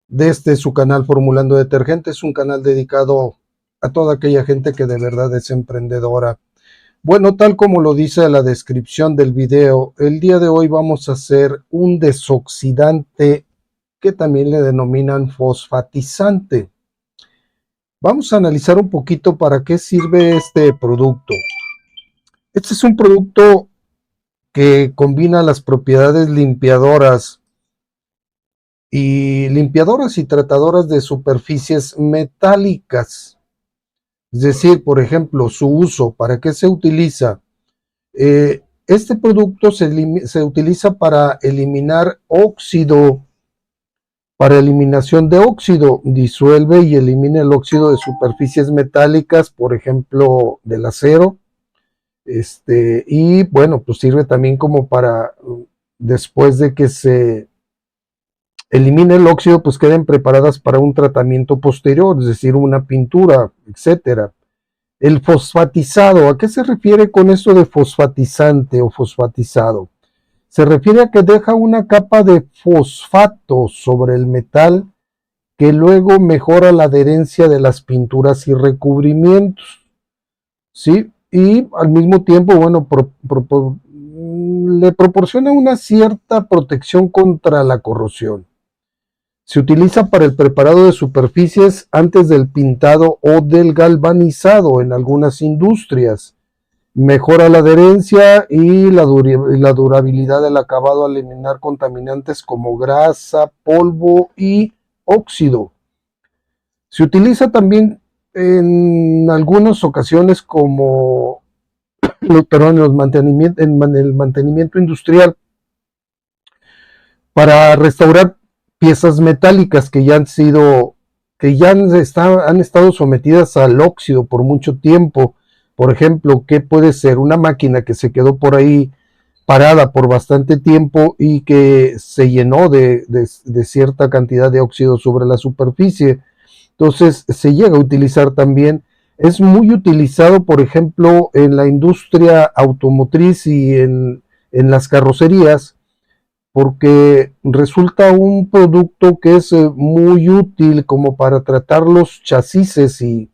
de su canal Formulando Detergente. Es un canal dedicado a toda aquella gente que de verdad es emprendedora. Bueno, tal como lo dice la descripción del video, el día de hoy vamos a hacer un desoxidante que también le denominan fosfatizante. Vamos a analizar un poquito para qué sirve este producto. Este es un producto que combina las propiedades limpiadoras y tratadoras de superficies metálicas. Es decir, por ejemplo, su uso, ¿para qué se utiliza? Este producto se utiliza para eliminar óxido, para eliminación de óxido, disuelve y elimina el óxido de superficies metálicas, por ejemplo, del acero. Y bueno, pues sirve también como para, después de que se elimine el óxido, pues queden preparadas para un tratamiento posterior, es decir, una pintura, etcétera. El fosfatizado, ¿a qué se refiere con esto de fosfatizante o fosfatizado? Se refiere a que deja una capa de fosfato sobre el metal que luego mejora la adherencia de las pinturas y recubrimientos, ¿sí? Y al mismo tiempo, bueno, le proporciona una cierta protección contra la corrosión. Se utiliza para el preparado de superficies antes del pintado o del galvanizado en algunas industrias. Mejora la adherencia y la durabilidad del acabado al eliminar contaminantes como grasa, polvo y óxido. Se utiliza también en algunas ocasiones como en el mantenimiento industrial para restaurar piezas metálicas que ya han estado sometidas al óxido por mucho tiempo. Por ejemplo, ¿qué puede ser? Una máquina que se quedó por ahí parada por bastante tiempo y que se llenó de cierta cantidad de óxido sobre la superficie. Entonces se llega a utilizar también. Es muy utilizado, por ejemplo, en la industria automotriz y en las carrocerías, porque resulta un producto que es muy útil como para tratar los chasis y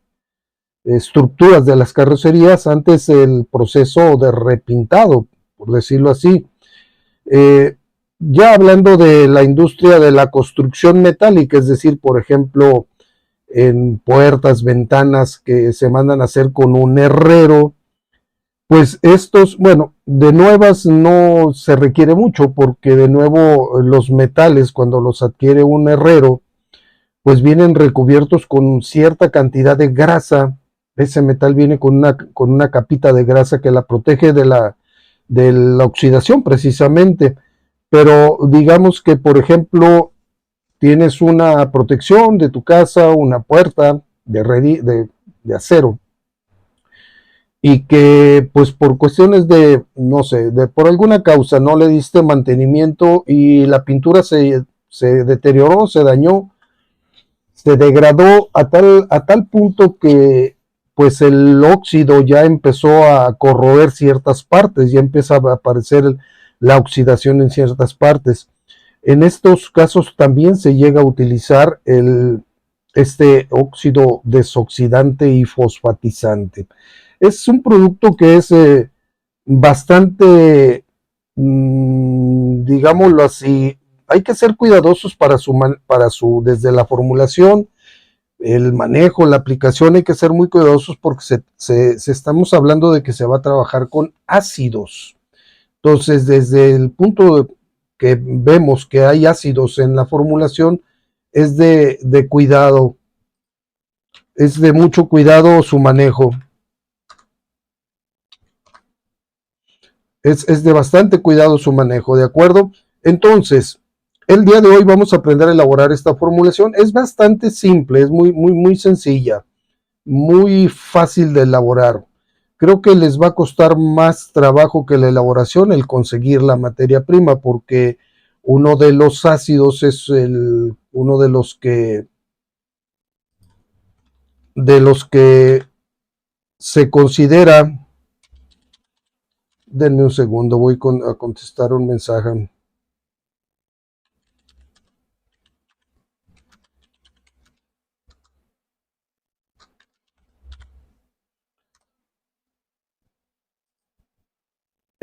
estructuras de las carrocerías antes del proceso de repintado, por decirlo así. Eh, ya hablando de la industria de la construcción metálica, es decir, por ejemplo, en puertas, ventanas que se mandan a hacer con un herrero, pues estos, bueno, de nuevas no se requiere mucho porque de nuevo los metales cuando los adquiere un herrero, pues vienen recubiertos con cierta cantidad de grasa. Ese metal viene con una capita de grasa que la protege de la oxidación precisamente. Pero digamos que, por ejemplo, tienes una protección de tu casa, una puerta de acero, y que pues por cuestiones de, no sé, por alguna causa no le diste mantenimiento y la pintura se deterioró, se dañó, se degradó a tal punto que pues el óxido ya empezó a corroer ciertas partes, ya empieza a aparecer la oxidación en ciertas partes. En estos casos también se llega a utilizar este óxido desoxidante y fosfatizante. Es un producto que es bastante, digámoslo así, hay que ser cuidadosos desde la formulación, el manejo, la aplicación, hay que ser muy cuidadosos porque estamos hablando de que se va a trabajar con ácidos. Entonces, desde el punto que vemos que hay ácidos en la formulación, es de cuidado, es de mucho cuidado su manejo. Es de bastante cuidado su manejo, ¿de acuerdo? Entonces, el día de hoy vamos a aprender a elaborar esta formulación. Es bastante simple, es muy sencilla, muy fácil de elaborar. Creo que les va a costar más trabajo que la elaboración el conseguir la materia prima, porque uno de los ácidos es uno de los que se considera. Denme un segundo, voy a contestar un mensaje.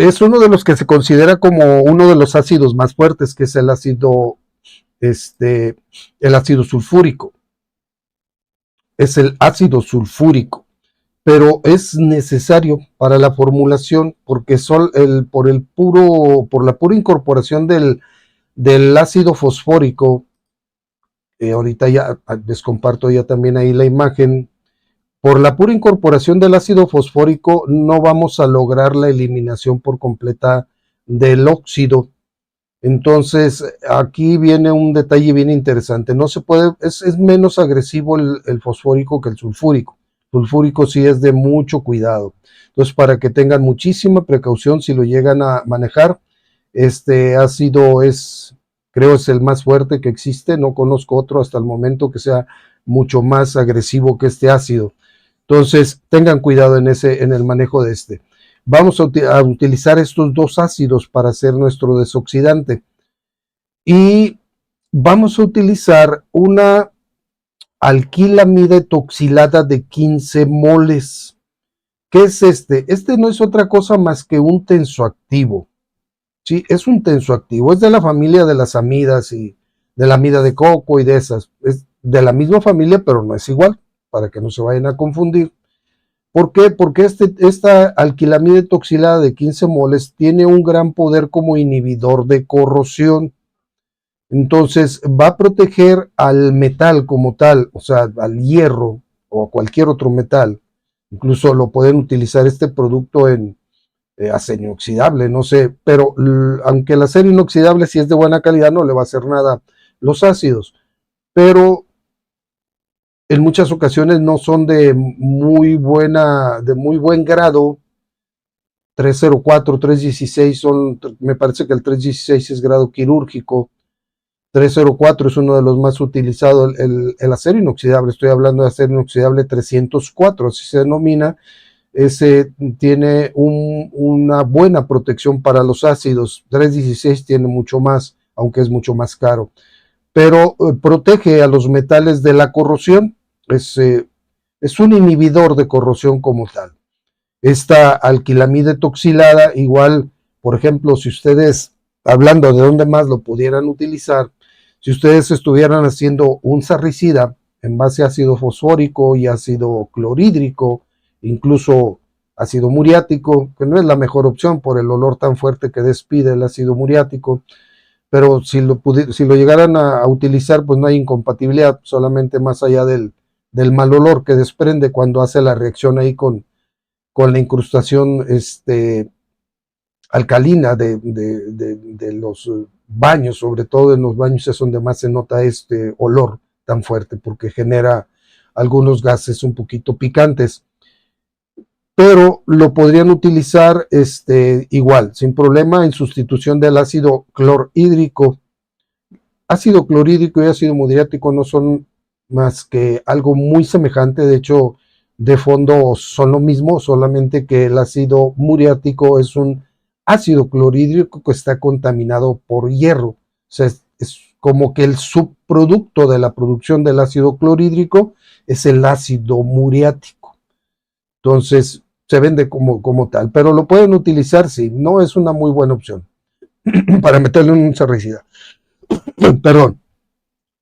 Es uno de los que se considera como uno de los ácidos más fuertes, que es el ácido sulfúrico. Es el ácido sulfúrico, pero es necesario para la formulación porque por la pura incorporación del ácido fosfórico, ahorita ya les comparto ya también ahí la imagen. Por la pura incorporación del ácido fosfórico no vamos a lograr la eliminación por completa del óxido. Entonces, aquí viene un detalle bien interesante. No se puede, es menos agresivo el fosfórico que el sulfúrico. El sulfúrico sí es de mucho cuidado. Entonces, para que tengan muchísima precaución si lo llegan a manejar, este ácido creo es el más fuerte que existe. No conozco otro hasta el momento que sea mucho más agresivo que este ácido. Entonces, tengan cuidado en el manejo de este. Vamos a utilizar estos dos ácidos para hacer nuestro desoxidante. Y vamos a utilizar una alquilamida etoxilada de 15 moles. ¿Qué es este? Este no es otra cosa más que un tensoactivo. Sí, es un tensoactivo. Es de la familia de las amidas y de la amida de coco y de esas. Es de la misma familia, pero no es igual, para que no se vayan a confundir. ¿Por qué? Porque esta alquilamida etoxilada de 15 moles tiene un gran poder como inhibidor de corrosión. Entonces va a proteger al metal como tal, o sea, al hierro o a cualquier otro metal. Incluso lo pueden utilizar este producto en acero inoxidable, no sé, pero aunque el acero inoxidable si es de buena calidad no le va a hacer nada los ácidos, pero en muchas ocasiones no son de muy buen grado. 304, 316 me parece que el 316 es grado quirúrgico. 304 es uno de los más utilizados, el acero inoxidable, estoy hablando de acero inoxidable 304, así se denomina. Ese tiene una buena protección para los ácidos. 316 tiene mucho más, aunque es mucho más caro, pero protege a los metales de la corrosión. Es un inhibidor de corrosión como tal. Esta alquilamida etoxilada, igual, por ejemplo, si ustedes, hablando de dónde más lo pudieran utilizar, si ustedes estuvieran haciendo un sarricida en base a ácido fosfórico y ácido clorhídrico, incluso ácido muriático, que no es la mejor opción por el olor tan fuerte que despide el ácido muriático, pero si lo llegaran a utilizar, pues no hay incompatibilidad, solamente más allá del mal olor que desprende cuando hace la reacción ahí con la incrustación alcalina de los baños, sobre todo en los baños es donde más se nota este olor tan fuerte, porque genera algunos gases un poquito picantes. Pero lo podrían utilizar igual, sin problema, en sustitución del ácido clorhídrico. Ácido clorhídrico y ácido muriático no son más que algo muy semejante, de hecho, de fondo son lo mismo, solamente que el ácido muriático es un ácido clorhídrico que está contaminado por hierro. O sea, es como que el subproducto de la producción del ácido clorhídrico es el ácido muriático. Entonces, se vende como tal, pero lo pueden utilizar, sí, no es una muy buena opción para meterle un sarricida. Perdón.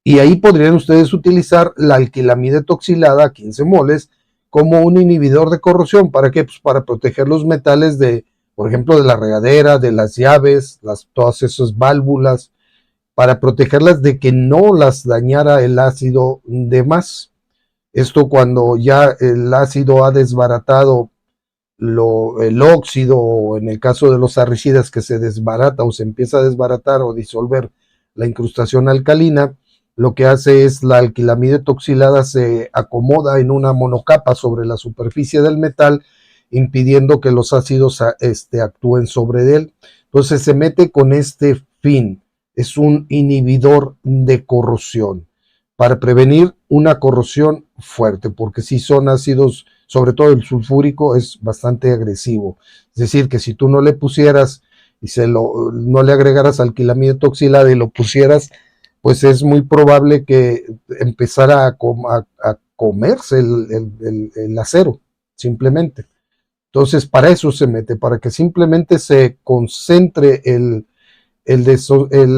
Y ahí podrían ustedes utilizar la alquilamida etoxilada 15 moles como un inhibidor de corrosión. ¿Para qué? Pues para proteger los metales por ejemplo, de la regadera, de las llaves, todas esas válvulas, para protegerlas de que no las dañara el ácido de más. Esto cuando ya el ácido ha desbaratado el óxido, o en el caso de los sarricidas que se desbarata o se empieza a desbaratar o disolver la incrustación alcalina, lo que hace es la alquilamida etoxilada se acomoda en una monocapa sobre la superficie del metal, impidiendo que los ácidos actúen sobre él. Entonces se mete con este fin, es un inhibidor de corrosión para prevenir una corrosión fuerte, porque si son ácidos, sobre todo el sulfúrico, es bastante agresivo. Es decir, que si tú no le pusieras y no le agregaras alquilamida etoxilada y lo pusieras, pues es muy probable que empezara a comerse el acero, simplemente. Entonces, para eso se mete, para que simplemente se concentre el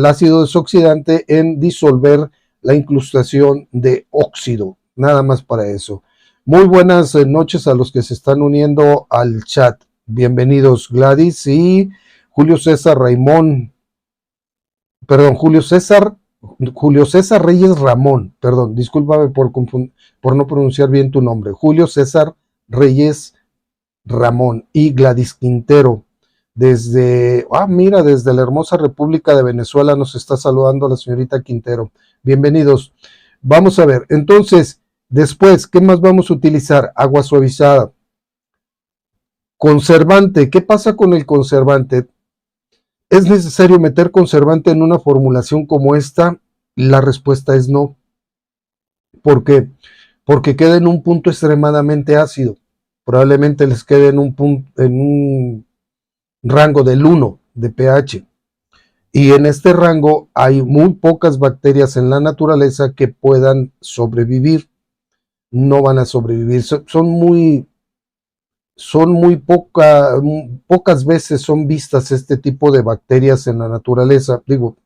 ácido desoxidante en disolver la incrustación de óxido, nada más para eso. Muy buenas noches a los que se están uniendo al chat. Bienvenidos Gladys y Julio César Raimón, perdón, Julio César Reyes Ramón, perdón, discúlpame por no pronunciar bien tu nombre. Julio César Reyes Ramón y Gladys Quintero. Desde la hermosa República de Venezuela nos está saludando la señorita Quintero. Bienvenidos. Vamos a ver, entonces, después, ¿qué más vamos a utilizar? Agua suavizada. Conservante, ¿qué pasa con el conservante? ¿Es necesario meter conservante en una formulación como esta? La respuesta es no. ¿Por qué? Porque queda en un punto extremadamente ácido. Probablemente les quede en un rango del 1 de pH. Y en este rango hay muy pocas bacterias en la naturaleza que puedan sobrevivir. No van a sobrevivir. Pocas veces son vistas este tipo de bacterias en la naturaleza. Digo,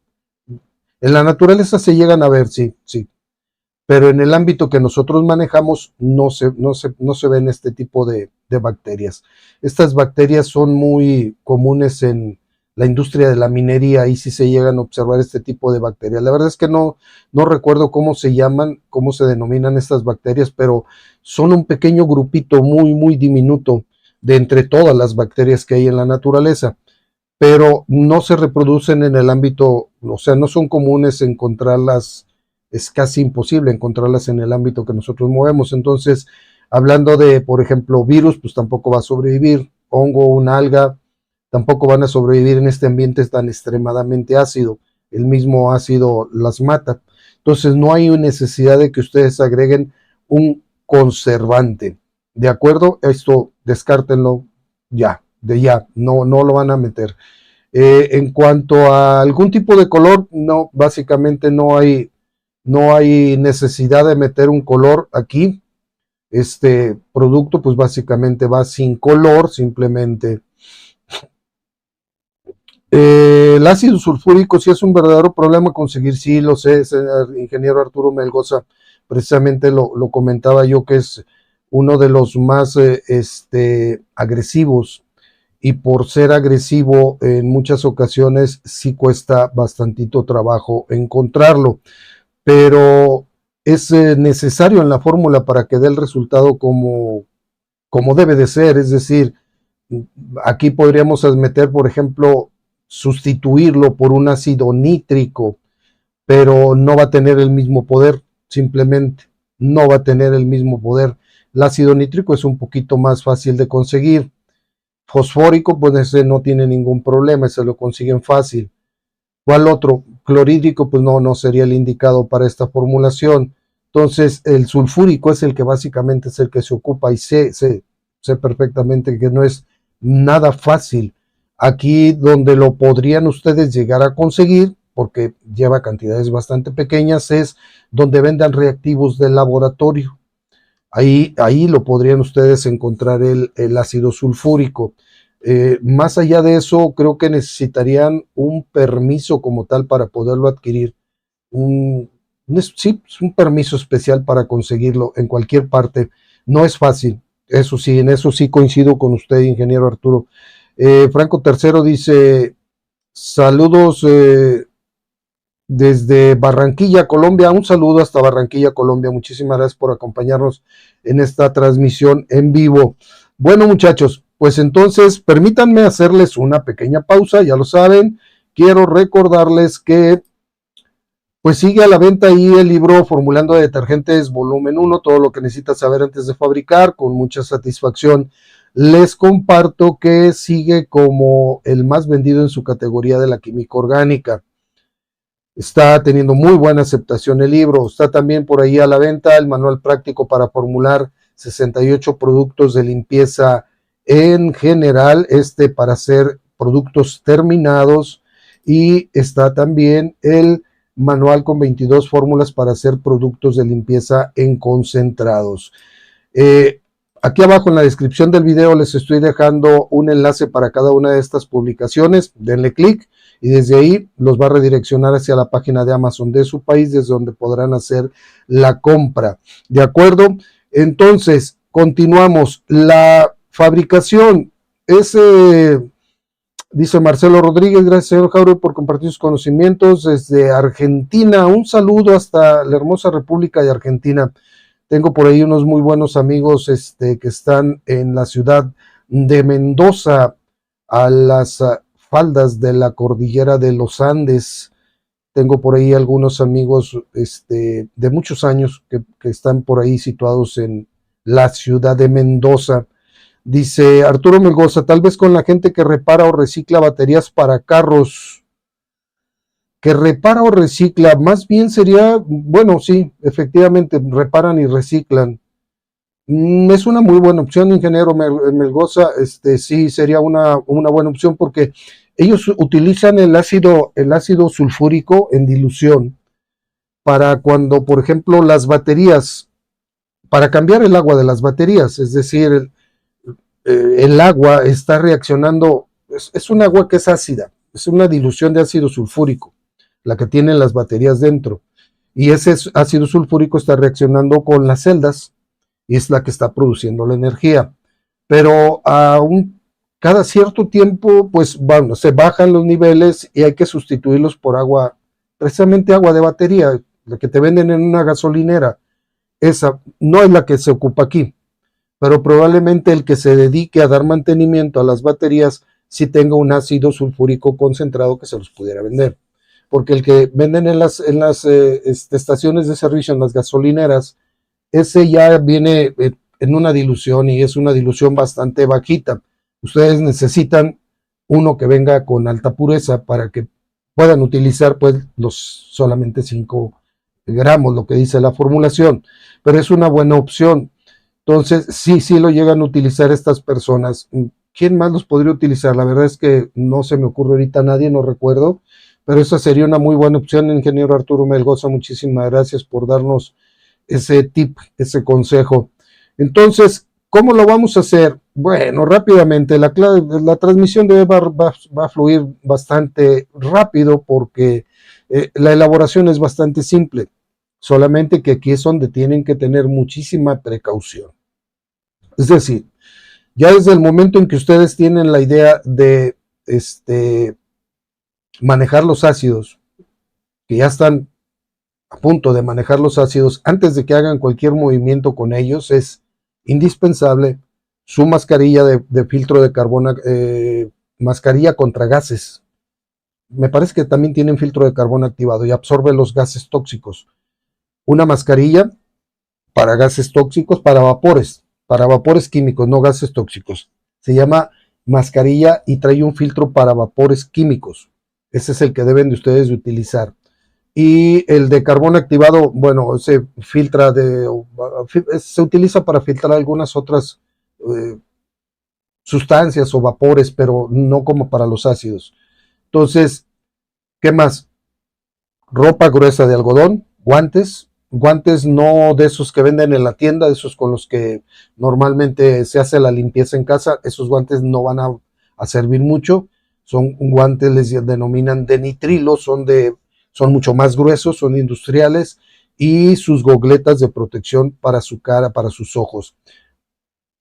en la naturaleza se llegan a ver, sí, sí. Pero en el ámbito que nosotros manejamos no se ven este tipo de bacterias. Estas bacterias son muy comunes en la industria de la minería, ahí sí se llegan a observar este tipo de bacterias. La verdad es que no recuerdo cómo se llaman, cómo se denominan estas bacterias, pero son un pequeño grupito muy, muy diminuto de entre todas las bacterias que hay en la naturaleza, pero no se reproducen en el ámbito, o sea, no son comunes encontrarlas, es casi imposible encontrarlas en el ámbito que nosotros movemos. Entonces, hablando de, por ejemplo, virus, pues tampoco va a sobrevivir, hongo, una alga, tampoco van a sobrevivir en este ambiente tan extremadamente ácido. El mismo ácido las mata. Entonces, no hay necesidad de que ustedes agreguen un conservante. ¿De acuerdo? Esto descártenlo ya, no lo van a meter. En cuanto a algún tipo de color, no, básicamente no hay necesidad de meter un color aquí. Este producto pues básicamente va sin color, simplemente. El ácido sulfúrico sí es un verdadero problema conseguir, sí lo sé, el ingeniero Arturo Melgoza, precisamente lo comentaba yo, que es uno de los más agresivos, y por ser agresivo en muchas ocasiones sí cuesta bastantito trabajo encontrarlo, pero es necesario en la fórmula para que dé el resultado como debe de ser. Es decir, aquí podríamos meter, por ejemplo, sustituirlo por un ácido nítrico, pero no va a tener el mismo poder, simplemente no va a tener el mismo poder. El ácido nítrico es un poquito más fácil de conseguir. Fosfórico, pues ese no tiene ningún problema, se lo consiguen fácil. ¿Cuál otro? Clorhídrico, pues no sería el indicado para esta formulación. Entonces, el sulfúrico es el que básicamente es el que se ocupa, y sé perfectamente que no es nada fácil. Aquí donde lo podrían ustedes llegar a conseguir, porque lleva cantidades bastante pequeñas, es donde vendan reactivos de laboratorio. Ahí lo podrían ustedes encontrar el ácido sulfúrico. Más allá de eso, creo que necesitarían un permiso como tal para poderlo adquirir. Sí, un permiso especial para conseguirlo en cualquier parte. No es fácil, eso sí, en eso sí coincido con usted, ingeniero Arturo. Franco III dice, saludos desde Barranquilla, Colombia. Un saludo hasta Barranquilla, Colombia. Muchísimas gracias por acompañarnos en esta transmisión en vivo. Bueno, muchachos, pues entonces permítanme hacerles una pequeña pausa, ya lo saben. Quiero recordarles que pues sigue a la venta ahí el libro Formulando Detergentes volumen 1, todo lo que necesitas saber antes de fabricar. Con mucha satisfacción les comparto que sigue como el más vendido en su categoría de la química orgánica. Está teniendo muy buena aceptación el libro. Está también por ahí a la venta el manual práctico para formular 68 productos de limpieza en general, para hacer productos terminados, y está también el manual con 22 fórmulas para hacer productos de limpieza en concentrados. Aquí abajo en la descripción del video les estoy dejando un enlace para cada una de estas publicaciones. Denle clic y desde ahí los va a redireccionar hacia la página de Amazon de su país, desde donde podrán hacer la compra. ¿De acuerdo? Entonces, continuamos. La fabricación es, dice Marcelo Rodríguez, gracias señor Jauro por compartir sus conocimientos desde Argentina. Un saludo hasta la hermosa República de Argentina. Tengo por ahí unos muy buenos amigos que están en la ciudad de Mendoza, a las faldas de la cordillera de los Andes. Tengo por ahí algunos amigos de muchos años que están por ahí situados en la ciudad de Mendoza. Dice Arturo Melgoza, tal vez con la gente que repara o recicla baterías para carros. Que repara o recicla, más bien sería, bueno, sí, efectivamente, reparan y reciclan. Es una muy buena opción, ingeniero Melgoza, sí sería una buena opción porque ellos utilizan el ácido sulfúrico en dilución para cuando, por ejemplo, las baterías, para cambiar el agua de las baterías, es decir, el agua está reaccionando, es un agua que es ácida, es una dilución de ácido sulfúrico, la que tienen las baterías dentro. Y ese ácido sulfúrico está reaccionando con las celdas y es la que está produciendo la energía. Pero cada cierto tiempo, pues bueno, se bajan los niveles y hay que sustituirlos por agua, precisamente agua de batería, la que te venden en una gasolinera. Esa no es la que se ocupa aquí, pero probablemente el que se dedique a dar mantenimiento a las baterías sí tenga un ácido sulfúrico concentrado que se los pudiera vender. Porque el que venden en las estaciones de servicio, en las gasolineras, ese ya viene en una dilución y es una dilución bastante bajita. Ustedes necesitan uno que venga con alta pureza para que puedan utilizar pues los solamente 5 gramos, lo que dice la formulación, pero es una buena opción. Entonces, sí lo llegan a utilizar estas personas. ¿Quién más los podría utilizar? La verdad es que no se me ocurre ahorita a nadie, no recuerdo, pero esa sería una muy buena opción, ingeniero Arturo Melgoza. Muchísimas gracias por darnos ese tip, ese consejo. Entonces, ¿cómo lo vamos a hacer? Bueno, rápidamente, la transmisión va a fluir bastante rápido porque la elaboración es bastante simple, solamente que aquí es donde tienen que tener muchísima precaución. Es decir, ya desde el momento en que ustedes tienen la idea de manejar los ácidos, que ya están a punto de manejar los ácidos, antes de que hagan cualquier movimiento con ellos, es indispensable su mascarilla de filtro de carbono, mascarilla contra gases. Me parece que también tienen filtro de carbono activado y absorbe los gases tóxicos. Una mascarilla para gases tóxicos, para vapores químicos, no gases tóxicos. Se llama mascarilla y trae un filtro para vapores químicos. Ese es el que deben de ustedes de utilizar. Y el de carbono activado, bueno, se filtra se utiliza para filtrar algunas otras sustancias o vapores, pero no como para los ácidos. Entonces, ¿qué más? Ropa gruesa de algodón, guantes no de esos que venden en la tienda, esos con los que normalmente se hace la limpieza en casa. Esos guantes no van a servir mucho. Son guantes, les denominan de nitrilo, son mucho más gruesos, son industriales, y sus gogletas de protección para su cara, para sus ojos.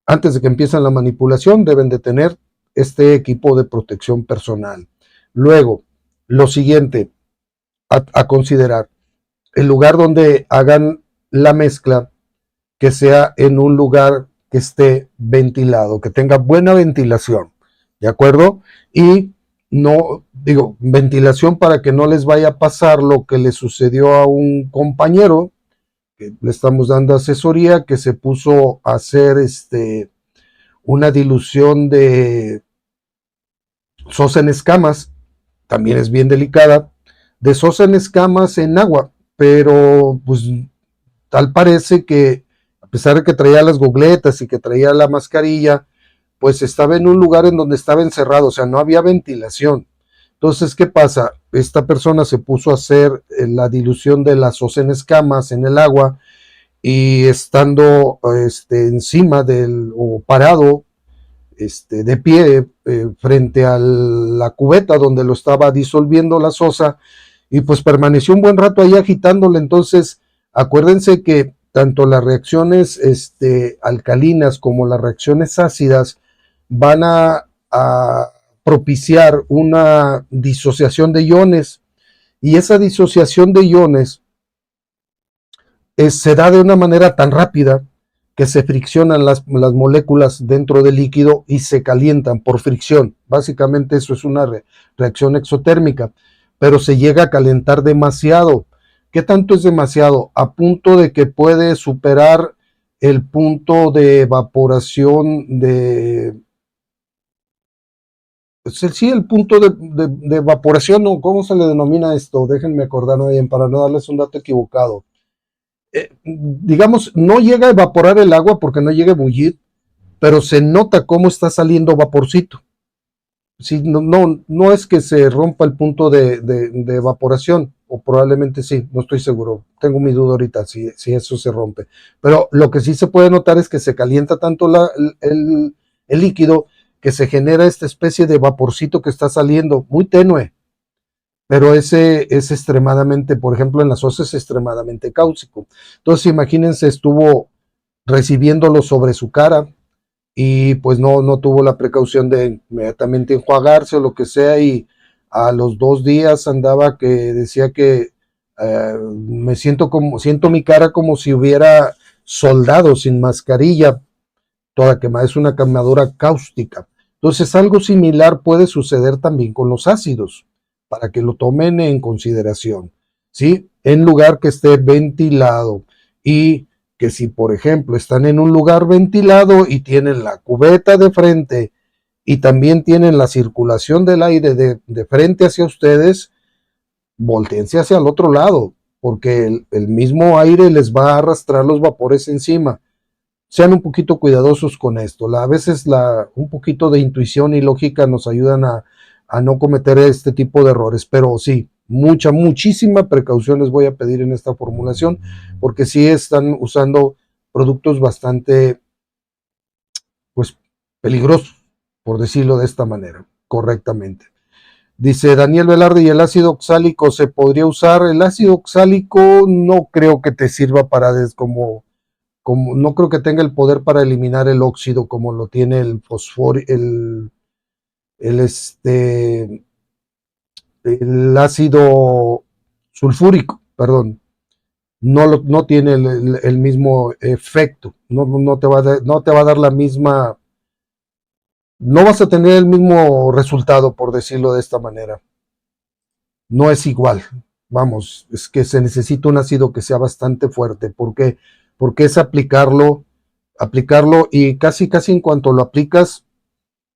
Antes de que empiecen la manipulación, deben de tener este equipo de protección personal. Luego, lo siguiente a considerar, el lugar donde hagan la mezcla, que sea en un lugar que esté ventilado, que tenga buena ventilación, ¿de acuerdo? Y no, ventilación para que no les vaya a pasar lo que le sucedió a un compañero, que le estamos dando asesoría, que se puso a hacer una dilución de sosa en escamas, también es bien delicada, de sosa en escamas en agua, pero pues tal parece que a pesar de que traía las gogletas y que traía la mascarilla, pues estaba en un lugar en donde estaba encerrado, o sea, no había ventilación. Entonces, ¿qué pasa? Esta persona se puso a hacer la dilución de la sosa en escamas en el agua y estando encima o parado de pie frente a la cubeta donde lo estaba disolviendo la sosa, y pues permaneció un buen rato ahí agitándole. Entonces acuérdense que tanto las reacciones alcalinas como las reacciones ácidas van a propiciar una disociación de iones, y esa disociación de iones se da de una manera tan rápida que se friccionan las moléculas dentro del líquido y se calientan por fricción. Básicamente eso es una reacción exotérmica, pero se llega a calentar demasiado. ¿Qué tanto es demasiado? A punto de que puede superar el punto de evaporación sí, el punto de evaporación, ¿no? ¿Cómo se le denomina esto? Déjenme acordarme bien para no darles un dato equivocado. Digamos, no llega a evaporar el agua porque no llega a bullir, pero se nota cómo está saliendo vaporcito. Sí, no es que se rompa el punto de evaporación, o probablemente sí, no estoy seguro, tengo mi duda ahorita si eso se rompe. Pero lo que sí se puede notar es que se calienta tanto el líquido que se genera esta especie de vaporcito que está saliendo, muy tenue, pero ese es extremadamente, por ejemplo, en las hoces es extremadamente cáustico. Entonces, imagínense, estuvo recibiéndolo sobre su cara y pues no tuvo la precaución de inmediatamente enjuagarse o lo que sea, y a los 2 días andaba que decía que siento mi cara como si hubiera soldado sin mascarilla, toda quemada, es una quemadura cáustica. Entonces algo similar puede suceder también con los ácidos, para que lo tomen en consideración, ¿sí? En lugar que esté ventilado, y que si por ejemplo están en un lugar ventilado y tienen la cubeta de frente y también tienen la circulación del aire de frente hacia ustedes, volteense hacia el otro lado, porque el mismo aire les va a arrastrar los vapores encima. Sean un poquito cuidadosos con esto. A veces un poquito de intuición y lógica nos ayudan a no cometer este tipo de errores, pero sí, muchísima precaución les voy a pedir en esta formulación, porque sí están usando productos bastante, pues, peligrosos, por decirlo de esta manera, correctamente. Dice Daniel Velarde, ¿y el ácido oxálico se podría usar? El ácido oxálico no creo que te sirva para no creo que tenga el poder para eliminar el óxido como lo tiene el fosforo, el, el ácido sulfúrico, perdón. No tiene el mismo efecto, no te va a dar la misma, no vas a tener el mismo resultado, por decirlo de esta manera. No es igual. Vamos, es que se necesita un ácido que sea bastante fuerte. ¿Por qué? Porque es aplicarlo y casi en cuanto lo aplicas,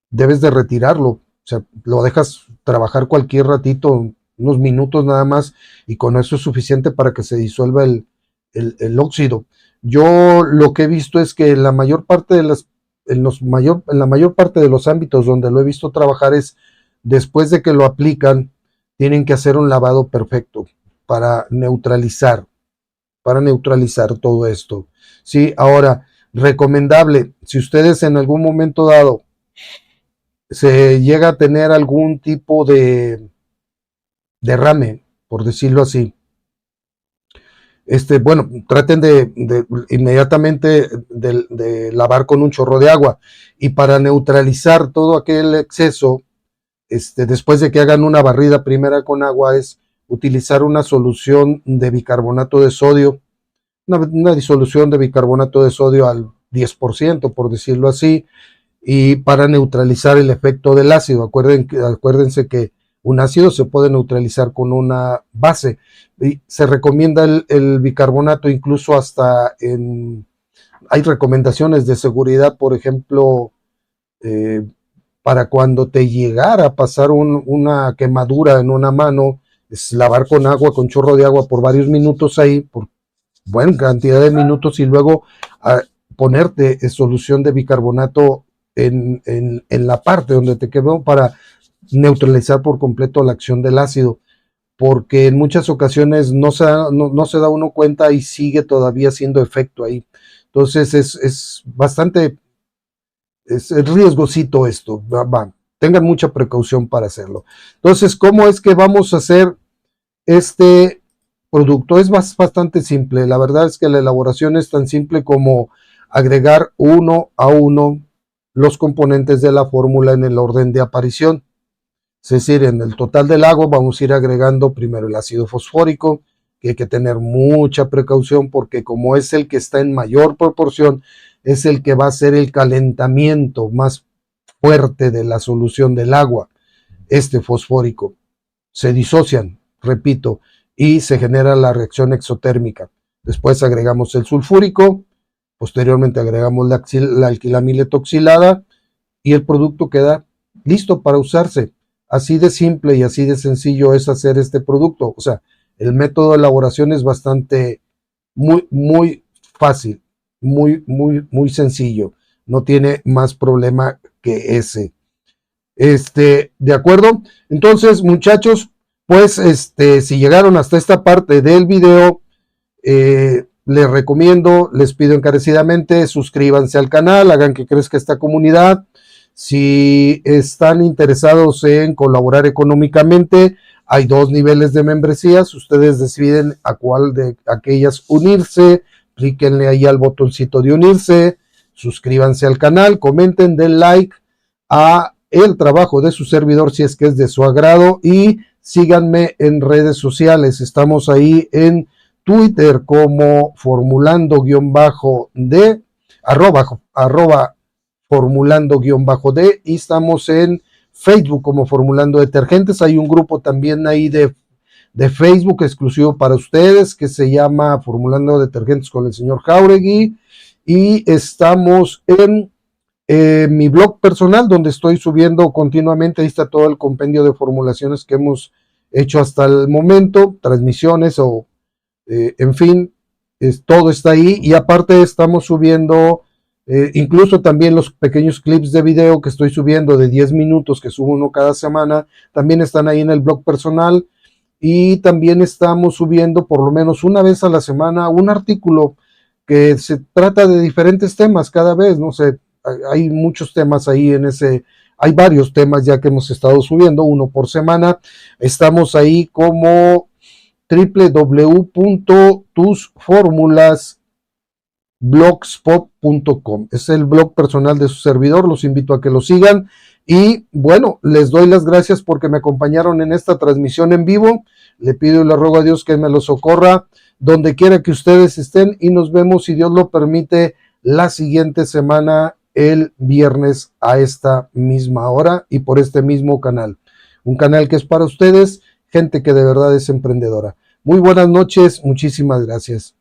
debes de retirarlo. O sea, lo dejas trabajar cualquier ratito, unos minutos nada más, y con eso es suficiente para que se disuelva el óxido. Yo lo que he visto es que en la mayor parte en la mayor parte de los ámbitos donde lo he visto trabajar es después de que lo aplican, tienen que hacer un lavado perfecto para neutralizar, todo esto. Sí, ahora, recomendable, si ustedes en algún momento dado se llega a tener algún tipo de derrame, por decirlo así, bueno, traten de inmediatamente de lavar con un chorro de agua, y para neutralizar todo aquel exceso, después de que hagan una barrida primera con agua, es utilizar una solución de bicarbonato de sodio, una disolución de bicarbonato de sodio al 10%, por decirlo así, y para neutralizar el efecto del ácido. Acuérdense que un ácido se puede neutralizar con una base, y se recomienda el bicarbonato incluso hay recomendaciones de seguridad, por ejemplo, para cuando te llegara a pasar una quemadura en una mano, es lavar con agua, con chorro de agua por varios minutos ahí, por buena cantidad de minutos, y luego ponerte solución de bicarbonato en la parte donde te quedó para neutralizar por completo la acción del ácido. porque en muchas ocasiones no se da uno cuenta y sigue todavía haciendo efecto ahí. Entonces es bastante, es riesgosito esto, tengan mucha precaución para hacerlo. Entonces, ¿cómo es que vamos a hacer este producto? Es bastante simple, la verdad es que la elaboración es tan simple como agregar uno a uno los componentes de la fórmula en el orden de aparición. Es decir, en el total del agua vamos a ir agregando primero el ácido fosfórico, que hay que tener mucha precaución porque como es el que está en mayor proporción, es el que va a hacer el calentamiento más fuerte de la solución del agua, este fosfórico. Se disocian, repito, y se genera la reacción exotérmica. Después agregamos el sulfúrico, posteriormente agregamos la alquilamiletoxilada y el producto queda listo para usarse. Así de simple y así de sencillo es hacer este producto. O sea, el método de elaboración es bastante, muy fácil, muy sencillo. No tiene más problema que ese. ¿De acuerdo? Entonces, muchachos, pues, si llegaron hasta esta parte del video, les recomiendo, les pido encarecidamente, suscríbanse al canal, hagan que crezca esta comunidad. Si están interesados en colaborar económicamente, hay dos niveles de membresías, ustedes deciden a cuál de aquellas unirse, clíquenle ahí al botoncito de unirse, suscríbanse al canal, comenten, den like a el trabajo de su servidor si es que es de su agrado y síganme en redes sociales, estamos ahí en Twitter como formulando-d, arroba formulando-d, y estamos en Facebook como Formulando Detergentes. Hay un grupo también ahí de Facebook exclusivo para ustedes que se llama Formulando Detergentes con el señor Jauregui, y estamos en mi blog personal donde estoy subiendo continuamente. Ahí está todo el compendio de formulaciones que hemos hecho hasta el momento, transmisiones o en fin, todo está ahí, y aparte estamos subiendo incluso también los pequeños clips de video que estoy subiendo de 10 minutos que subo uno cada semana, también están ahí en el blog personal, y también estamos subiendo por lo menos una vez a la semana un artículo que se trata de diferentes temas cada vez, no sé, hay muchos temas ahí en ese, hay varios temas ya que hemos estado subiendo, uno por semana. Estamos ahí como www.tusformulasblogspot.com. Es el blog personal de su servidor, los invito a que lo sigan. Y bueno, les doy las gracias porque me acompañaron en esta transmisión en vivo. Le pido y le ruego a Dios que me lo socorra donde quiera que ustedes estén, y nos vemos, si Dios lo permite, la siguiente semana, el viernes a esta misma hora y por este mismo canal. Un canal que es para ustedes, gente que de verdad es emprendedora. Muy buenas noches, muchísimas gracias.